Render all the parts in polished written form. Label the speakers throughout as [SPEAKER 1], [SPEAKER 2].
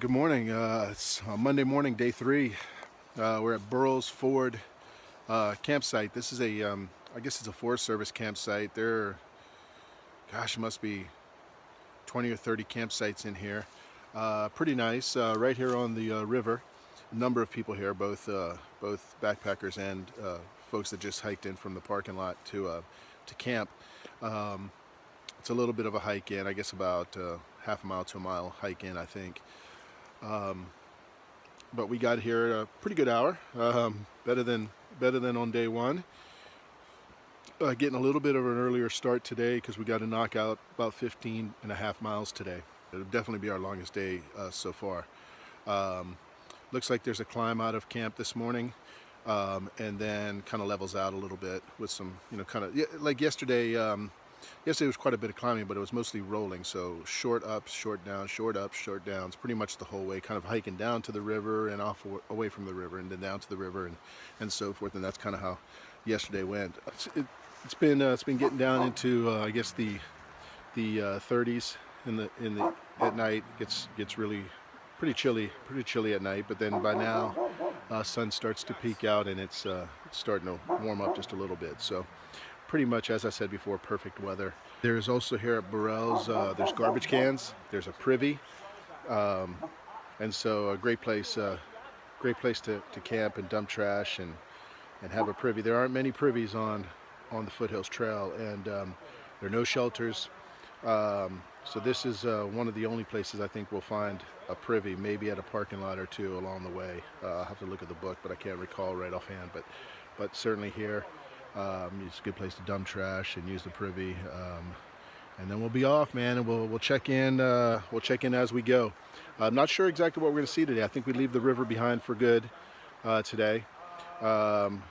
[SPEAKER 1] Good morning. It's Monday morning, day 3. We're at Burrell's Ford campsite. This is I guess it's a Forest Service campsite. Gosh, it must be 20 or 30 campsites in here. Pretty nice, right here on the river. A number of people here, both backpackers and folks that just hiked in from the parking lot to camp. It's a little bit of a hike in, I guess about half a mile to a mile hike in, I think. But we got here at a pretty good hour, better than on day 1. Getting a little bit of an earlier start today because we got to knock out about 15.5 miles today. It'll definitely be our longest day so far. Looks like there's a climb out of camp this morning, and then kind of levels out a little bit with some, like yesterday. Yesterday was quite a bit of climbing, but it was mostly rolling, so short ups, short downs, short ups, short downs, pretty much the whole way, kind of hiking down to the river and away from the river and then down to the river and so forth, and that's kind of how yesterday went. It's been getting down into I guess the 30s at night. Gets really pretty chilly at night, but then by now sun starts to peek out and it's starting to warm up just a little bit. So pretty much, as I said before, perfect weather. There's also here at Burrell's, there's garbage cans, there's a privy, and so a great place to camp and dump trash and have a privy. There aren't many privies on the Foothills Trail, and there are no shelters. So this is one of the only places I think we'll find a privy, maybe at a parking lot or two along the way. I'll have to look at the book, but I can't recall right offhand, but certainly here. It's a good place to dump trash and use the privy, and then we'll be off, man, and we'll check in. We'll check in as we go. I'm not sure exactly what we're going to see today. I think we leave the river behind for good today, and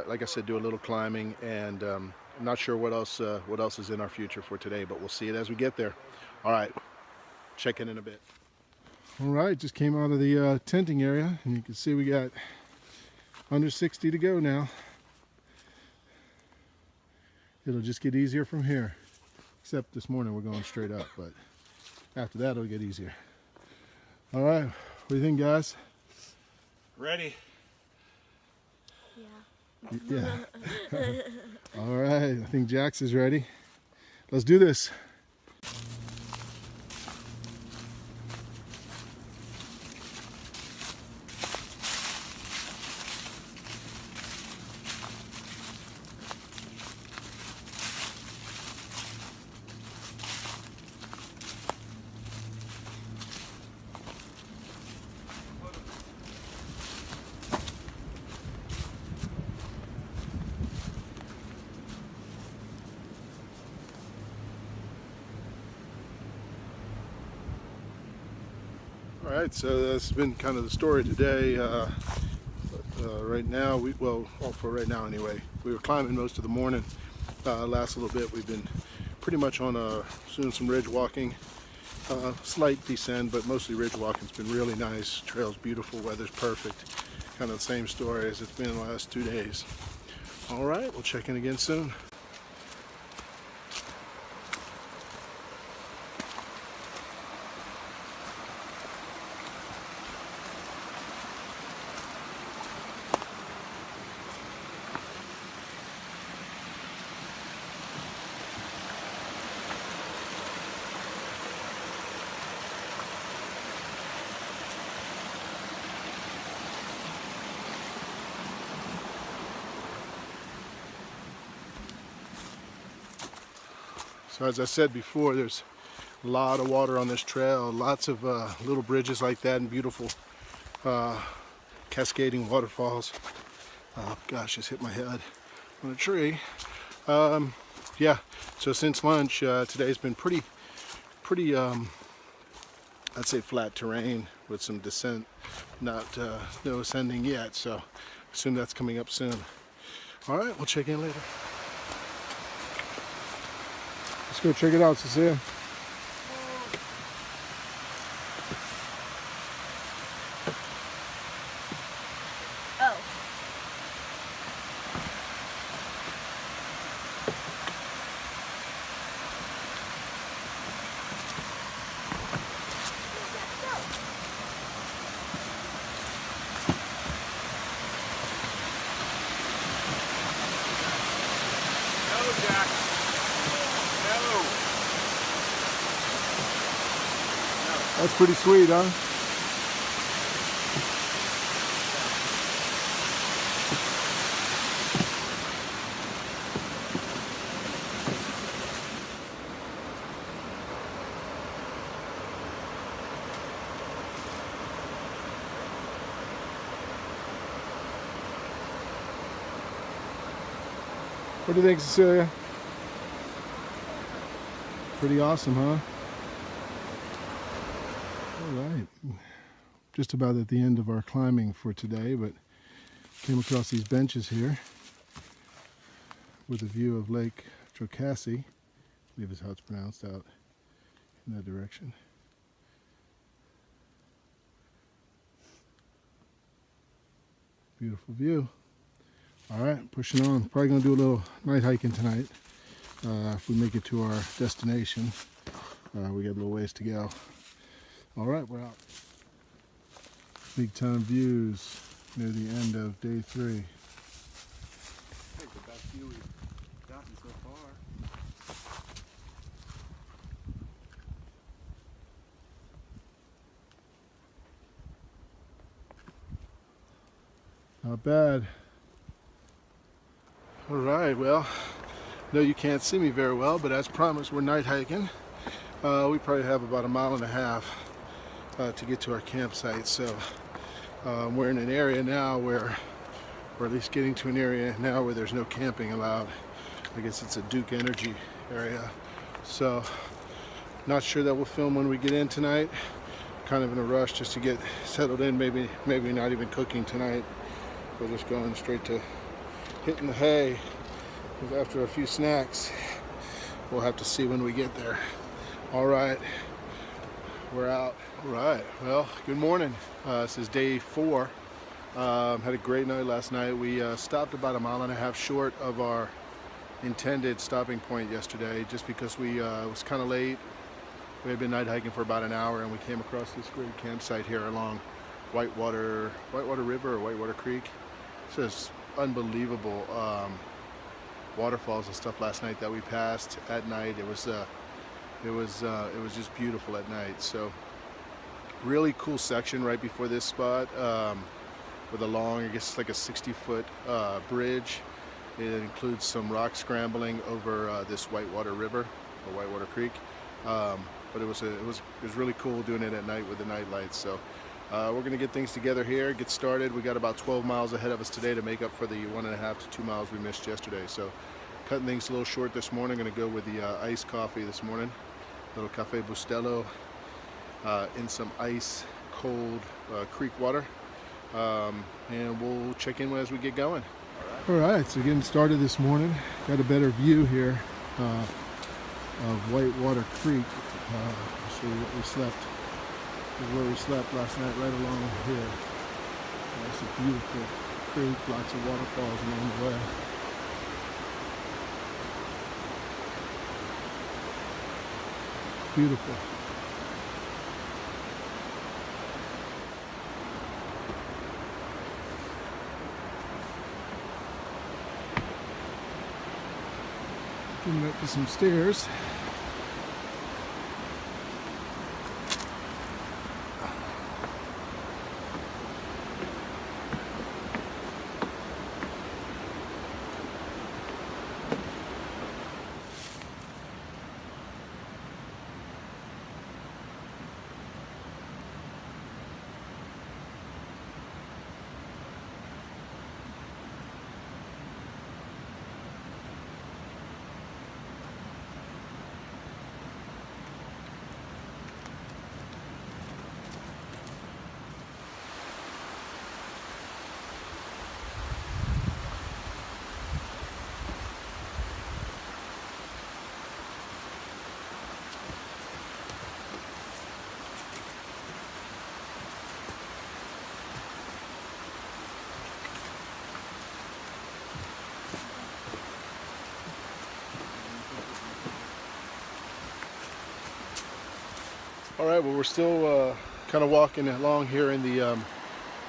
[SPEAKER 1] like I said, do a little climbing, and I'm not sure what else is in our future for today, but we'll see it as we get there. All right, check in a bit. All right, just came out of the tenting area, and you can see we got under 60 to go now. It'll just get easier from here, except this morning we're going straight up, but after that it'll get easier. All right, what do you think, guys?
[SPEAKER 2] Ready?
[SPEAKER 1] Yeah. All right, I think Jax is ready. Let's do this. All right, so that's been kind of the story today. Right now, for right now anyway, we were climbing most of the morning. Last little bit, we've been pretty much on doing some ridge walking, slight descent, but mostly ridge walking. It's been really nice. Trail's beautiful, weather's perfect. Kind of the same story as it's been the last 2 days. All right, we'll check in again soon. So as I said before, there's a lot of water on this trail, lots of little bridges like that and beautiful cascading waterfalls. Oh gosh, just hit my head on a tree. Yeah, so since lunch, today's been pretty I'd say flat terrain with some descent, no ascending yet, so I assume that's coming up soon. All right, we'll check in later. Let's go check it out, Cecilia.
[SPEAKER 3] Oh.
[SPEAKER 2] Jack. No.
[SPEAKER 1] That's pretty sweet, huh? What do you think, Cecilia? Pretty awesome, huh? All right. Just about at the end of our climbing for today, but came across these benches here with a view of Lake Trocassi. I believe is how it's pronounced, out in that direction. Beautiful view. All right, pushing on. Probably gonna do a little night hiking tonight. If we make it to our destination, we got a little ways to go. All right, we're out. Big time views near the end of day 3.
[SPEAKER 2] I think the best view we've gotten so far.
[SPEAKER 1] Not bad. All right, well, no, you can't see me very well, but as promised, we're night hiking. We probably have about 1.5 miles to get to our campsite. So we're in an area now where, or at least getting to an area now where there's no camping allowed. I guess it's a Duke Energy area. So not sure that we'll film when we get in tonight. Kind of in a rush just to get settled in. Maybe not even cooking tonight. We're just going straight to hitting the hay. After a few snacks, we'll have to see when we get there. All right, we're out. All right, well, good morning. This is day 4. Had a great night last night. We stopped about 1.5 miles short of our intended stopping point yesterday, just because it was kind of late. We had been night hiking for about an hour, and we came across this great campsite here along Whitewater River or Whitewater Creek. It's just unbelievable waterfalls and stuff last night that we passed at night. It was just beautiful at night. So really cool section right before this spot, with a long, I guess it's like a 60-foot bridge. It includes some rock scrambling over this Whitewater River or Whitewater Creek. But it was really cool doing it at night with the night lights. So we're gonna get things together here, get started. We got about 12 miles ahead of us today to make up for the 1.5 to 2 miles we missed yesterday. So cutting things a little short this morning. Gonna go with the iced coffee this morning, little Cafe Bustelo in some ice cold creek water, and we'll check in as we get going. All right, so getting started this morning. Got a better view here of Whitewater Creek. I'll show you what we slept. This is where we slept last night, right along here. It's a beautiful creek, lots of waterfalls along the way. Beautiful. Getting up to some stairs. All right, well, we're still kind of walking along here in the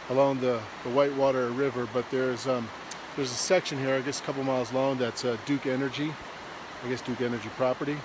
[SPEAKER 1] along the Whitewater River, but there's a section here, I guess a couple miles long, that's Duke Energy. I guess, Duke Energy property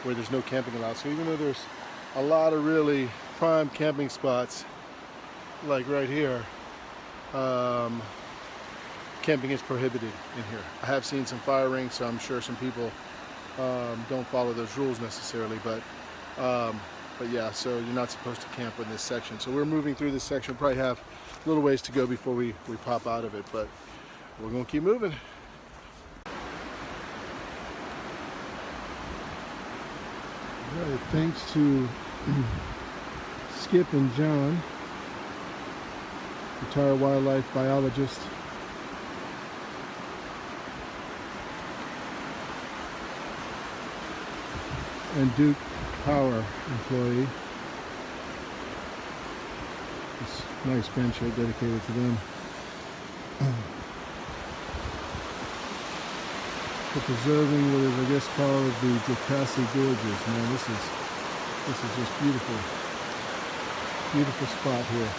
[SPEAKER 1] where there's no camping allowed. So even though there's a lot of really prime camping spots, like right here, camping is prohibited in here. I have seen some fire rings, so I'm sure some people don't follow those rules necessarily, but yeah, so you're not supposed to camp in this section. So we're moving through this section. We'll probably have a little ways to go before we pop out of it, but we're gonna keep moving. All right, thanks to Skip and John, retired wildlife biologist, and Duke Power employee. This nice bench here dedicated to them. For preserving what is, I guess, called the Jacassi Gorges. Man, this is just beautiful. Beautiful spot here.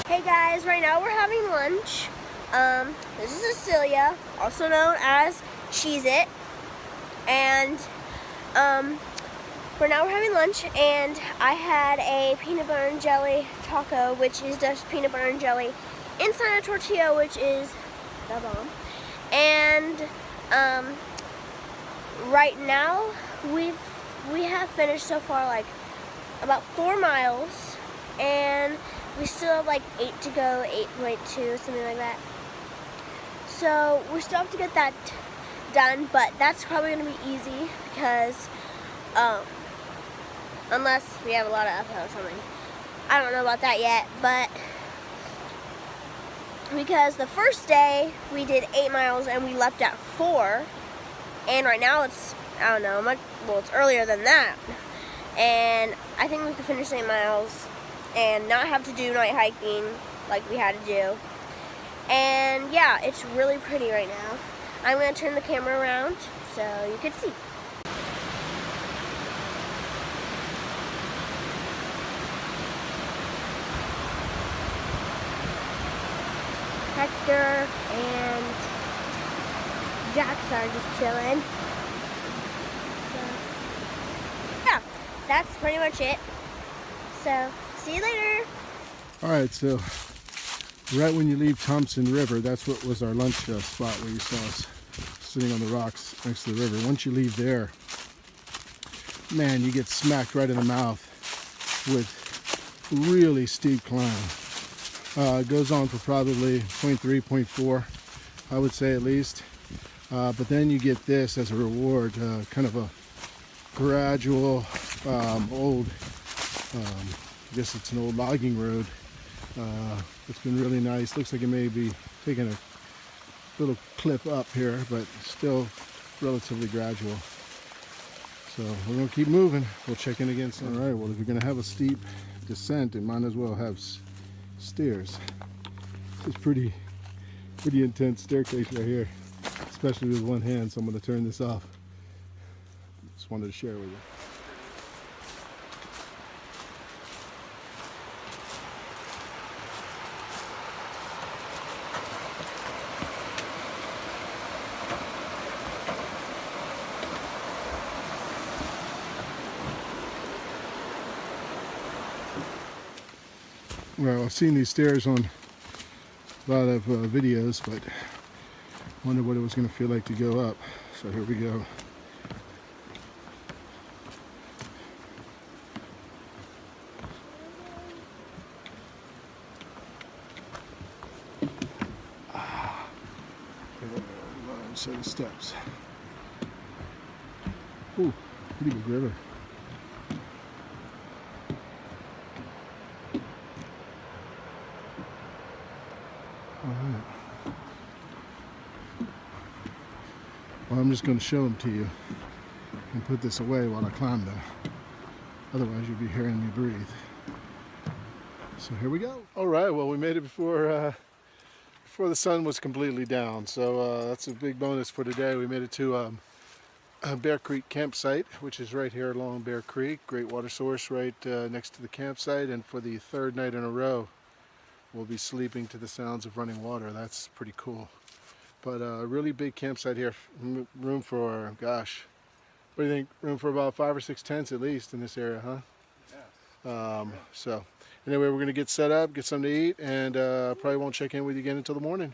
[SPEAKER 3] Hey guys, right now we're having lunch. This is Cecilia, also known as Cheez-It. And we're having lunch, and I had a peanut butter and jelly taco, which is just peanut butter and jelly inside a tortilla, which is the bomb. And right now we have finished so far like about 4 miles, and we still have like 8 to go, 8.2, something like that. So we still have to get that done, but that's probably going to be easy because unless we have a lot of uphill or something. I don't know about that yet, but because the first day we did 8 miles and we left at 4, and right now it's, I don't know, well, it's earlier than that. And I think we could finish 8 miles and not have to do night hiking like we had to do. And yeah, it's really pretty right now. I'm going to turn the camera around so you can see. Hector and Jax are just chilling. So, yeah, that's pretty much it. So, see you later.
[SPEAKER 1] All right, so right when you leave Thompson River, that's what was our lunch spot where you saw us sitting on the rocks next to the river. Once you leave there, man, you get smacked right in the mouth with really steep climb. It goes on for probably 0.3, 0.4, I would say at least. But then you get this as a reward, kind of a gradual, old, I guess it's an old logging road. It's been really nice. Looks like it may be taking a little clip up here, but still relatively gradual. So we're gonna keep moving. We'll check in again soon. All right, well, if you're gonna have a steep descent, it might as well have stairs. It's pretty intense staircase right here, especially with one hand, so I'm gonna turn this off. Just wanted to share with you. Well, I've seen these stairs on a lot of videos, but wondered what it was going to feel like to go up. So here we go. set of steps. Ooh, pretty big river. Alright. Well, I'm just going to show them to you and put this away while I climb them. Otherwise, you'll be hearing me breathe. So here we go. Alright, well, we made it before the sun was completely down. So that's a big bonus for today. We made it to Bear Creek campsite, which is right here along Bear Creek. Great water source right next to the campsite. And for the third night in a row, we'll be sleeping to the sounds of running water. That's pretty cool. But a really big campsite here. Room for, gosh, what do you think? Room for about 5 or 6 tents at least in this area, huh?
[SPEAKER 2] Yeah.
[SPEAKER 1] So anyway, we're going to get set up, get something to eat, and probably won't check in with you again until the morning.